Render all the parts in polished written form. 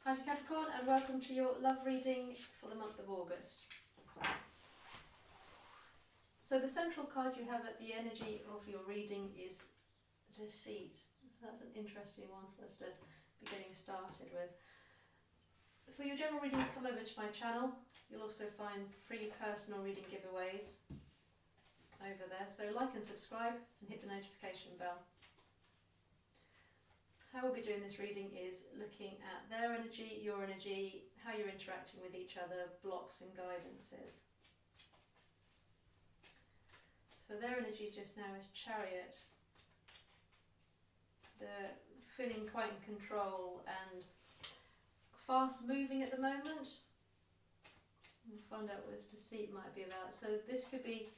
Hi to Capricorn and welcome to your love reading for the month of August. So the central card you have at the energy of your reading is Deceit. So that's an interesting one for us to be getting started with. For your general readings, come over to my channel. You'll also find free personal reading giveaways over there. So like and subscribe and hit the notification bell. How we'll be doing this reading is looking at their energy, your energy, how you're interacting with each other, blocks and guidances. So their energy just now is Chariot. They're feeling quite in control and fast moving at the moment. We'll find out what this deceit might be about. So this could be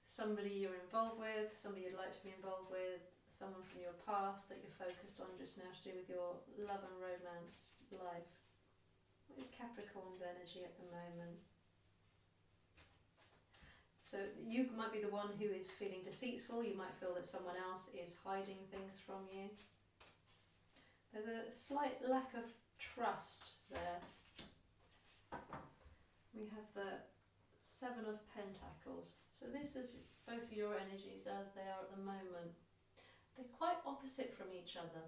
somebody you're involved with, somebody you'd like to be involved with, someone from your past that you're focused on just now to do with your love and romance life. What is Capricorn's energy at the moment? So you might be the one who is feeling deceitful. You might feel that someone else is hiding things from you. There's a slight lack of trust there. We have the Seven of Pentacles. So this is both your energies as they are at the moment. They're quite opposite from each other.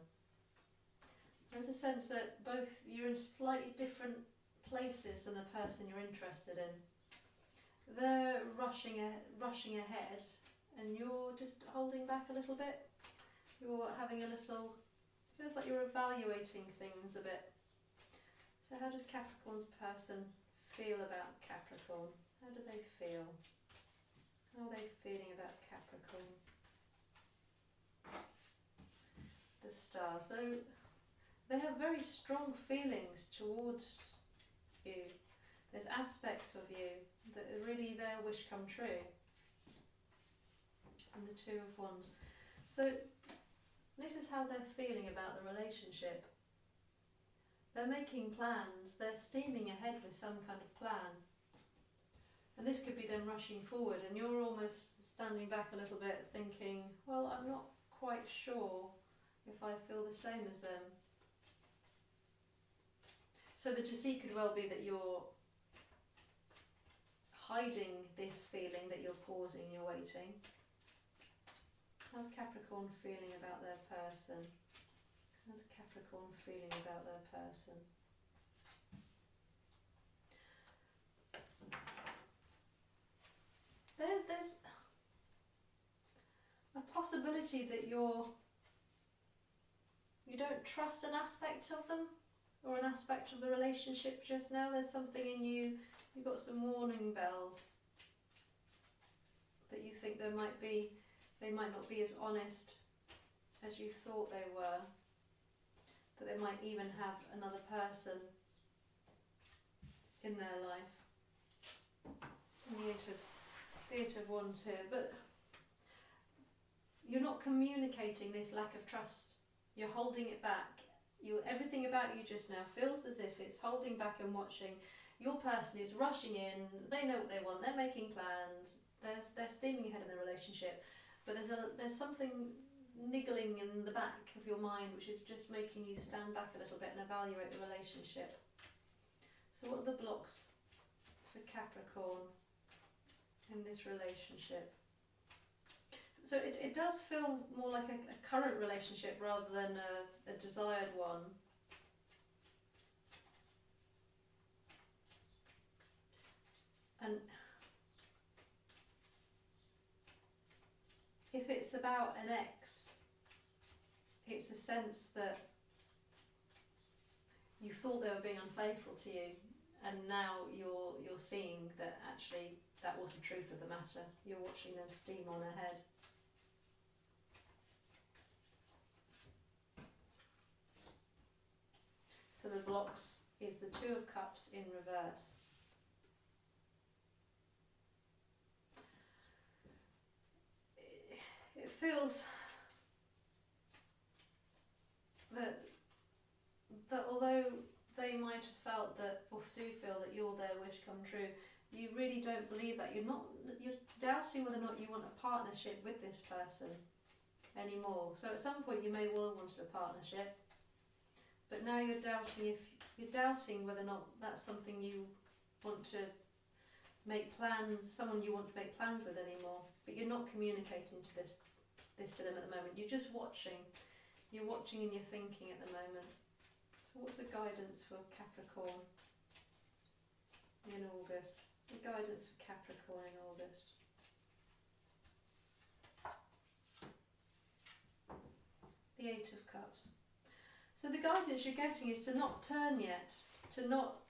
There's a sense that both you're in slightly different places than the person you're interested in. They're rushing ahead and you're just holding back a little bit. You're having a little, feels like you're evaluating things a bit. So how does Capricorn's person feel about Capricorn? How do they feel? How are they feeling about Capricorn? The Star. So they have very strong feelings towards you. There's aspects of you that are really their wish come true. And the Two of Wands. So this is how they're feeling about the relationship. They're making plans, they're steaming ahead with some kind of plan. And this could be them rushing forward and you're almost standing back a little bit thinking, well, I'm not quite sure if I feel the same as them. So the deceit could well be that you're hiding this feeling, that you're pausing, you're waiting. How's Capricorn feeling about their person? How's Capricorn feeling about their person? There's a possibility that you don't trust an aspect of them or an aspect of the relationship just now. There's something in you, you've got some warning bells that you think they might not be as honest as you thought they were, that they might even have another person in their life. And the Eight of Wands here, but you're not communicating this lack of trust. You're holding it back. Everything about you just now feels as if it's holding back and watching. Your person is rushing in. They know what they want. They're making plans. They're steaming ahead in the relationship. But there's something niggling in the back of your mind which is just making you stand back a little bit and evaluate the relationship. So what are the blocks for Capricorn in this relationship? So it does feel more like a current relationship rather than a desired one. And if it's about an ex, it's a sense that you thought they were being unfaithful to you and now you're seeing that actually that was the truth of the matter. You're watching them steam on ahead. So the blocks is the Two of Cups in reverse. It feels that although they might have felt that, or do feel that you're their wish come true, you really don't believe that. You're doubting whether or not you want a partnership with this person anymore. So at some point you may well have wanted a partnership, but now you're doubting if you're doubting whether or not that's something you want to make plans, someone you want to make plans with anymore, but you're not communicating to this to them at the moment. You're just watching. You're watching and you're thinking at the moment. So what's the guidance for Capricorn in August? The guidance for Capricorn in August. The Eight of Cups. So the guidance you're getting is to not turn yet, to not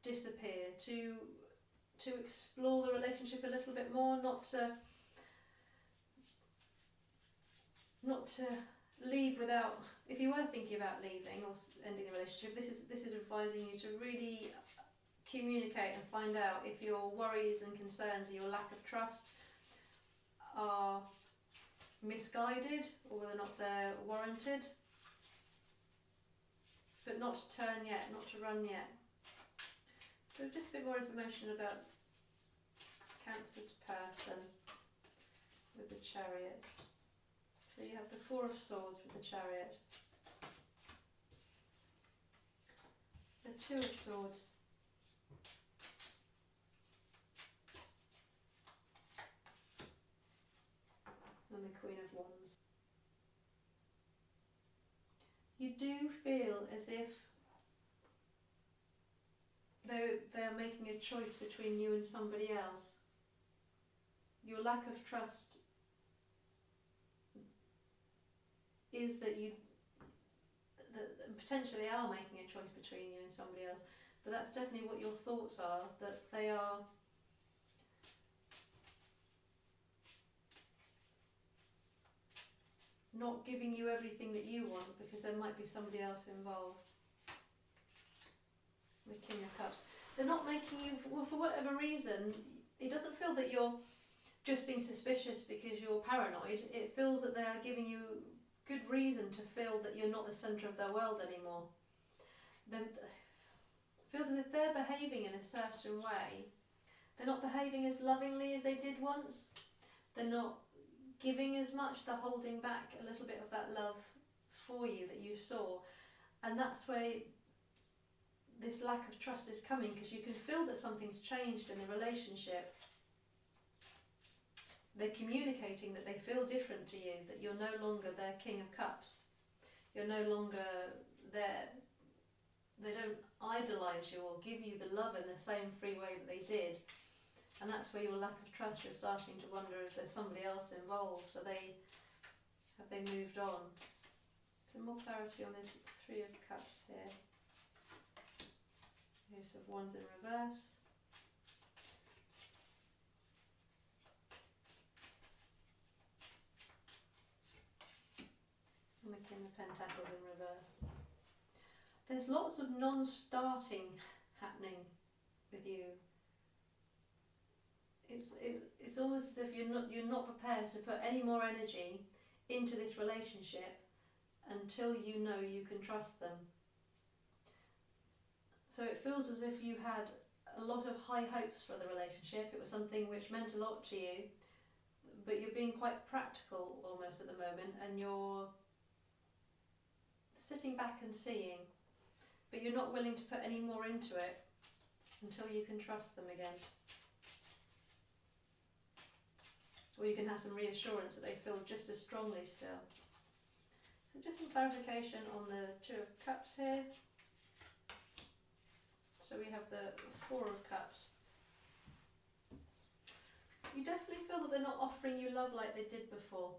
disappear, to explore the relationship a little bit more, not to leave without, if you were thinking about leaving or ending the relationship, this is advising you to really communicate and find out if your worries and concerns and your lack of trust are misguided or whether or not they're warranted, but not to turn yet, not to run yet. So just a bit more information about Cancer's person with the Chariot. So you have the Four of Swords with the Chariot, the Two of Swords, and the Queen of Wands. You do feel as if they're making a choice between you and somebody else. Your lack of trust is that potentially are making a choice between you and somebody else, but that's definitely what your thoughts are, that they are not giving you everything that you want because there might be somebody else involved. With King of Cups, they're not making you, well, for whatever reason, it doesn't feel that you're just being suspicious because you're paranoid. It feels that they are giving you good reason to feel that you're not the centre of their world anymore. It feels as if they're behaving in a certain way. They're not behaving as lovingly as they did once. They're not giving as much. They're holding back a little bit of that love for you that you saw. And that's where this lack of trust is coming, because you can feel that something's changed in the relationship. They're communicating that they feel different to you, that you're no longer their King of Cups. You're no longer there. They don't idolise you or give you the love in the same free way that they did. And that's where your lack of trust, you're starting to wonder if there's somebody else involved. Have they moved on? Some more clarity on this Three of Cups here. Ace of Wands in reverse. And the King of Pentacles in reverse. There's lots of non-starting happening with you. It's almost as if you're not prepared to put any more energy into this relationship until you know you can trust them. So it feels as if you had a lot of high hopes for the relationship. It was something which meant a lot to you, but you're being quite practical almost at the moment, and you're sitting back and seeing, but you're not willing to put any more into it until you can trust them again. Or you can have some reassurance that they feel just as strongly still. So just some clarification on the Two of Cups here. So we have the Four of Cups. You definitely feel that they're not offering you love like they did before.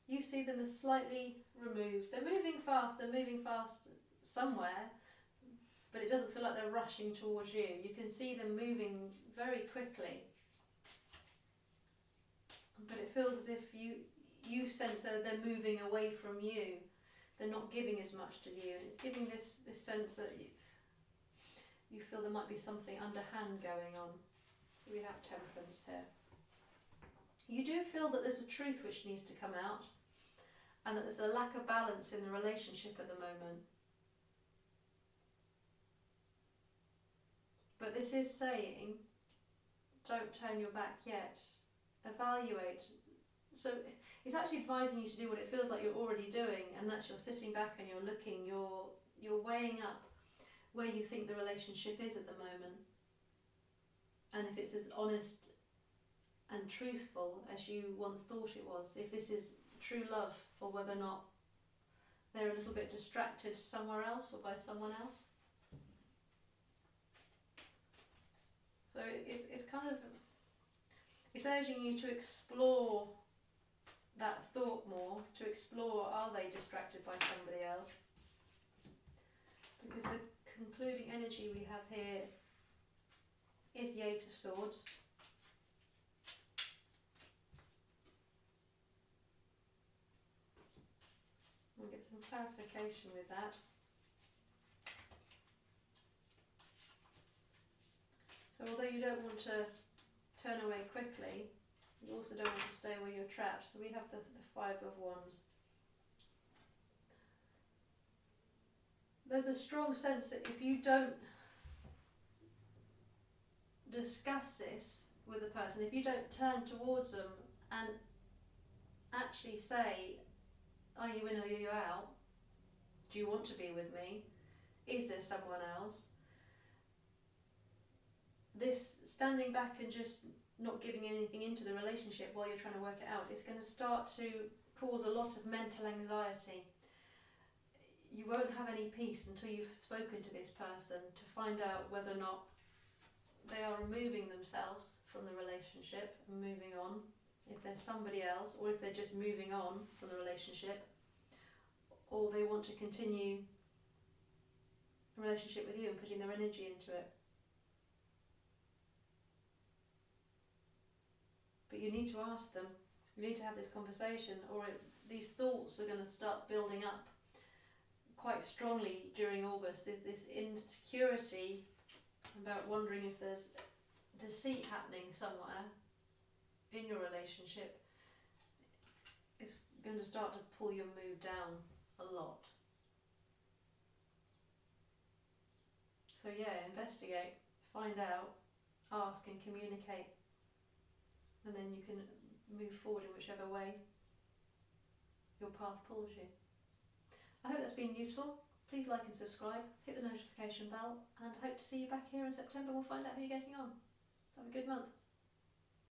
You see them as slightly removed. They're moving fast somewhere, but it doesn't feel like they're rushing towards you. You can see them moving very quickly. But it feels as if you sense that they're moving away from you. They're not giving as much to you, and it's giving this sense that you feel there might be something underhand going on. So we have Temperance here. You do feel that there's a truth which needs to come out, and that there's a lack of balance in the relationship at the moment. But this is saying, don't turn your back yet. Evaluate, So it's actually advising you to do what it feels like you're already doing, and that's you're sitting back and you're looking, you're weighing up where you think the relationship is at the moment, and if it's as honest and truthful as you once thought it was, if this is true love, or whether or not they're a little bit distracted somewhere else or by someone else. So it's kind of, it's urging you to explore that thought more, to explore, are they distracted by somebody else? Because the concluding energy we have here is the Eight of Swords. We'll get some clarification with that. So although you don't want to turn away quickly, you also don't want to stay where you're trapped. So we have the Five of Wands. There's a strong sense that if you don't discuss this with a person, if you don't turn towards them and actually say, are you in or are you out? Do you want to be with me? Is there someone else? This standing back and just not giving anything into the relationship while you're trying to work it out is going to start to cause a lot of mental anxiety. You won't have any peace until you've spoken to this person to find out whether or not they are removing themselves from the relationship and moving on, if there's somebody else, or if they're just moving on from the relationship, or they want to continue a relationship with you and putting their energy into it. But you need to ask them, you need to have this conversation, or these thoughts are going to start building up quite strongly during August. This insecurity about wondering if there's deceit happening somewhere in your relationship is going to start to pull your mood down a lot. So yeah, investigate, find out, ask and communicate, and then you can move forward in whichever way your path pulls you. I hope that's been useful. Please like and subscribe, hit the notification bell, and hope to see you back here in September. We'll find out how you're getting on. Have a good month.